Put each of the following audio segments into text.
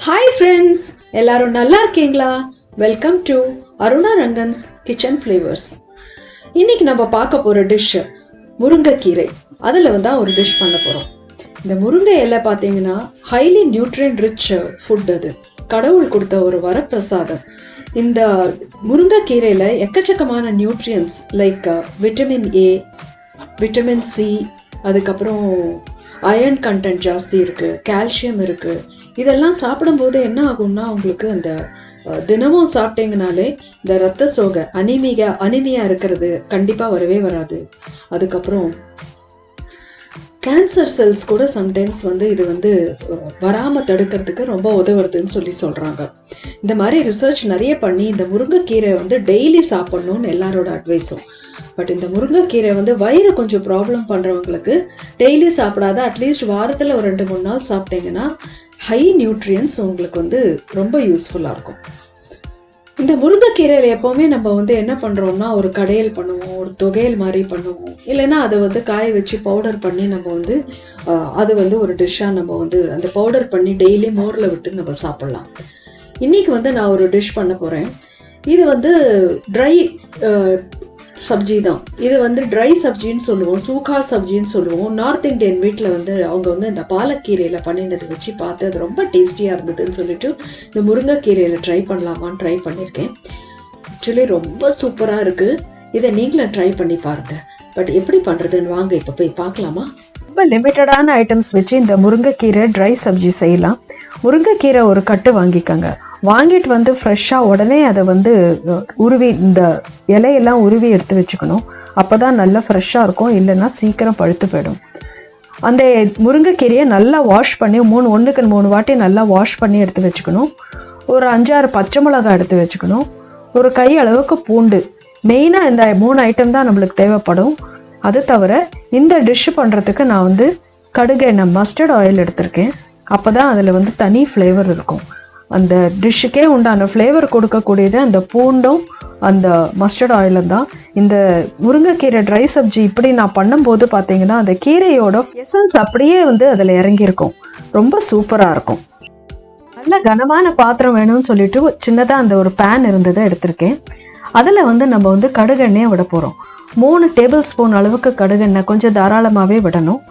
Hi friends, எல்லாரும் நல்லா இருக்கீங்களா? Welcome to Aruna Rangan's kitchen flavours. இன்னைக்கு நம்ம பார்க்க போகிற டிஷ்ஷு முருங்கைக்கீரை. அதில் ஒரு டிஷ் பண்ண போகிறோம். இந்த முருங்கை இலை பார்த்தீங்கன்னா ஹைலி நியூட்ரியன்ட் ரிச் ஃபுட். அது கடவுள் கொடுத்த ஒரு வரப்பிரசாதம். இந்த முருங்கைக்கீரையில் எக்கச்சக்கமான nutrients like vitamin A, vitamin C, அதுக்கப்புறம் அயர்ன் கண்டென்ட் ஜாஸ்தி இருக்குது, கால்சியம் இருக்குது. இதெல்லாம் சாப்பிடும்போது என்ன ஆகும்னா உங்களுக்கு அந்த தினமும் சாப்பிட்டீங்கனாலே இந்த ரத்த சோகை அனிமியா இருக்கிறது கண்டிப்பாக வரவே வராது. அதுக்கப்புறம் கேன்சர் செல்ஸ் கூட சம்டைம்ஸ் இது வராமல் தடுக்கிறதுக்கு ரொம்ப உதவுறதுன்னு சொல்கிறாங்க. இந்த மாதிரி ரிசர்ச் நிறைய பண்ணி இந்த முருங்கைக்கீரை டெய்லி சாப்பிட்ணுன்னு எல்லாரோட அட்வைஸும். பட் இந்த முருங்கைக்கீரை வயிறு கொஞ்சம் ப்ராப்ளம் பண்ணுறவங்களுக்கு டெய்லி சாப்பிடாத அட்லீஸ்ட் வாரத்தில் ஒரு 2-3 நாள் சாப்பிட்டீங்கன்னா ஹை நியூட்ரியன்ஸ் உங்களுக்கு ரொம்ப யூஸ்ஃபுல்லாக இருக்கும். இந்த முருங்கைக்கீரையில் எப்போவுமே நம்ம என்ன பண்ணுறோம்னா ஒரு கடையல் பண்ணுவோம், ஒரு தொகையல் மாதிரி பண்ணுவோம், இல்லைன்னா அதை காய வச்சு பவுடர் பண்ணி நம்ம அது ஒரு டிஷ்ஷாக நம்ம அந்த பவுடர் பண்ணி டெய்லி மோரில் விட்டு நம்ம சாப்பிட்லாம். இன்றைக்கி நான் ஒரு டிஷ் பண்ண போகிறேன். இது ட்ரை சப்ஜி தான். இது ட்ரை சப்ஜின்னு சொல்லுவோம், சூக்கா சப்ஜின்னு சொல்லுவோம். நார்த் இந்தியன் வீட்டில் அவங்க இந்த பாலக்கீரையில் பண்ணினது வச்சு பார்த்து அது ரொம்ப டேஸ்டியாக இருந்ததுன்னு சொல்லிட்டு இந்த முருங்கைக்கீரையில் ட்ரை பண்ணலாமான்னு ட்ரை பண்ணியிருக்கேன். ஆக்சுவலி ரொம்ப சூப்பராக இருக்குது. இதை நீங்களும் ட்ரை பண்ணி பாருங்கள். பட் எப்படி பண்ணுறதுன்னு வாங்க இப்போ போய் பார்க்கலாமா? ரொம்ப லிமிட்டடான ஐட்டம்ஸ் வச்சு இந்த முருங்கைக்கீரை ட்ரை சப்ஜி செய்யலாம். முருங்கைக்கீரை ஒரு கட்டு வாங்கிக்கோங்க. வாங்கிட்டு ஃப்ரெஷ்ஷாக உடனே அதை உருவி இந்த இலையெல்லாம் உருவி எடுத்து வச்சுக்கணும். அப்போ தான் நல்லா ஃப்ரெஷ்ஷாக இருக்கும், இல்லைன்னா சீக்கிரம் பழுத்து போயிடும். அந்த முருங்கைக்கீரையை நல்லா வாஷ் பண்ணி 1-3 வாட்டி நல்லா வாஷ் பண்ணி எடுத்து வச்சுக்கணும். ஒரு 5-6 பச்சை மிளகாய் எடுத்து வச்சுக்கணும். ஒரு கை அளவுக்கு பூண்டு. மெயினாக இந்த 3 ஐட்டம் தான் நம்மளுக்கு தேவைப்படும். அது தவிர இந்த டிஷ்ஷு பண்ணுறதுக்கு நான் கடுகு எண்ணெய் மஸ்டர்ட் ஆயில் எடுத்திருக்கேன். அப்போ தான் அதில் தனி ஃப்ளேவர் இருக்கும். அந்த டிஷ்ஷுக்கே உண்டான ஃப்ளேவர் கொடுக்கக்கூடியது அந்த பூண்டும் அந்த மஸ்டர்ட் ஆயிலும் தான். இந்த முருங்கைக்கீரை ட்ரை சப்ஜி இப்படி நான் பண்ணும்போது பார்த்தீங்கன்னா அந்த கீரையோட எசன்ஸ் அப்படியே அதில் இறங்கியிருக்கும். ரொம்ப சூப்பராக இருக்கும். நல்ல கனமான பாத்திரம் வேணும்னு சொல்லிட்டு சின்னதாக அந்த ஒரு பேன் இருந்ததை எடுத்திருக்கேன். அதில் நம்ம கடுகெண்ணெயை விட போகிறோம். 3 டேபிள் ஸ்பூன் அளவுக்கு கடுகெண்ணெய் கொஞ்சம் தாராளமாகவே விடணும்.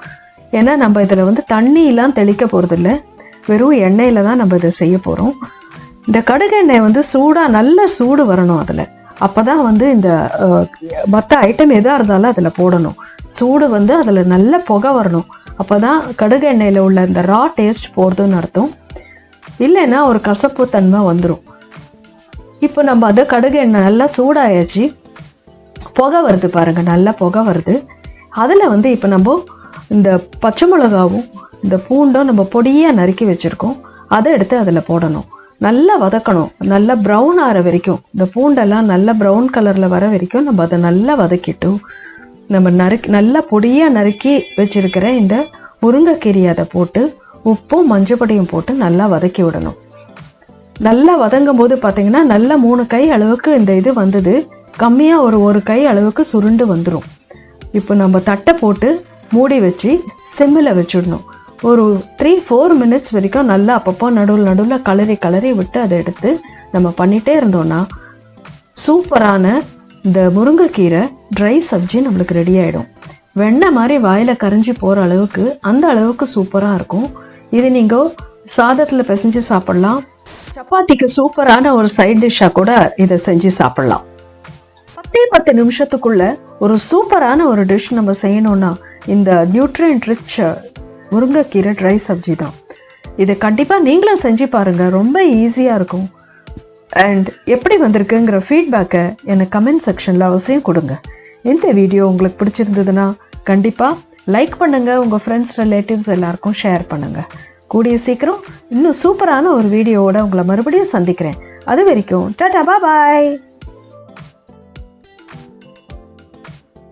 ஏன்னா நம்ம இதில் தண்ணியெலாம் தெளிக்க போகிறதில்ல, வெறும் எண்ணெயில் தான் நம்ம இதை செய்ய போகிறோம். இந்த கடுகெண்ணெய் சூடாக நல்ல சூடு வரணும் அதில். அப்போ தான் இந்த மற்ற ஐட்டம் எதாக இருந்தாலும் அதில் போடணும். சூடு அதில் நல்ல புகை வரணும். அப்போ தான் கடுகெண்ணெயில் உள்ள இந்த ரா டேஸ்ட் போகிறதுன்னு அர்த்தம். இல்லைன்னா ஒரு கசப்பு தன்மை வந்துடும். இப்போ நம்ம அதை கடுகெண்ணெய் நல்லா சூடாயாச்சு, புகை வருது பாருங்கள், நல்லா புகை வருது. அதில் இப்போ நம்ம இந்த பச்சை மிளகாவும் இந்த பூண்டும் நம்ம பொடியாக நறுக்கி வச்சுருக்கோம், அதை எடுத்து அதில் போடணும். நல்லா வதக்கணும், நல்லா ப்ரௌன் ஆகிற வரைக்கும். இந்த பூண்டெல்லாம் நல்லா ப்ரௌன் கலரில் வர வரைக்கும் நம்ம அதை நல்லா வதக்கிட்டு நம்ம நல்லா பொடியாக நறுக்கி வச்சுருக்கிற இந்த முருங்கைக்கீரையை அதை போட்டு உப்பும் மஞ்சப்பொடியும் போட்டு நல்லா வதக்கி விடணும். நல்லா வதங்கும் போது பார்த்திங்கன்னா நல்லா 3 கை அளவுக்கு இந்த இது வந்தது. கம்மியாக ஒரு கை அளவுக்கு சுருண்டு வந்துடும். இப்போ நம்ம தட்டை போட்டு மூடி வச்சு சிம்மில் வச்சுடணும். ஒரு 3-4 மினிட்ஸ் வரைக்கும் நல்லா அப்பப்போ நடுவில் கலரி விட்டு அதை எடுத்து நம்ம பண்ணிகிட்டே இருந்தோன்னா சூப்பரான இந்த முருங்கைக்கீரை ட்ரை சப்ஜி நம்மளுக்கு ரெடி ஆகிடும். வெண்ணெய் மாதிரி வாயில் கரைஞ்சி போகிற அளவுக்கு அந்த அளவுக்கு சூப்பராக இருக்கும். இது நீங்கள் சாதத்தில் பிசைஞ்சு சாப்பிட்லாம். சப்பாத்திக்கு சூப்பரான ஒரு சைட் டிஷ்ஷாக கூட இதை செஞ்சு சாப்பிட்லாம். 10 நிமிஷத்துக்குள்ள ஒரு சூப்பரான ஒரு டிஷ் நம்ம செய்யணும்னா இந்த நியூட்ரியன்ட் ரிச் முருங்கைக்கீரை ட்ரை சப்ஜி தான். இதை கண்டிப்பாக நீங்களும் செஞ்சு பாருங்கள், ரொம்ப ஈஸியாக இருக்கும். அண்ட் எப்படி வந்திருக்குங்கிற ஃபீட்பேக்கை எனக்கு கமெண்ட் செக்ஷனில் அவசியம் கொடுங்க. இந்த வீடியோ உங்களுக்கு பிடிச்சிருந்ததுன்னா கண்டிப்பாக லைக் பண்ணுங்கள், உங்கள் ஃப்ரெண்ட்ஸ் ரிலேட்டிவ்ஸ் எல்லாருக்கும் ஷேர் பண்ணுங்கள். கூடிய சீக்கிரம் இன்னும் சூப்பரான ஒரு வீடியோவோட உங்களை மறுபடியும் சந்திக்கிறேன். அது வரைக்கும் டாடா பாய்.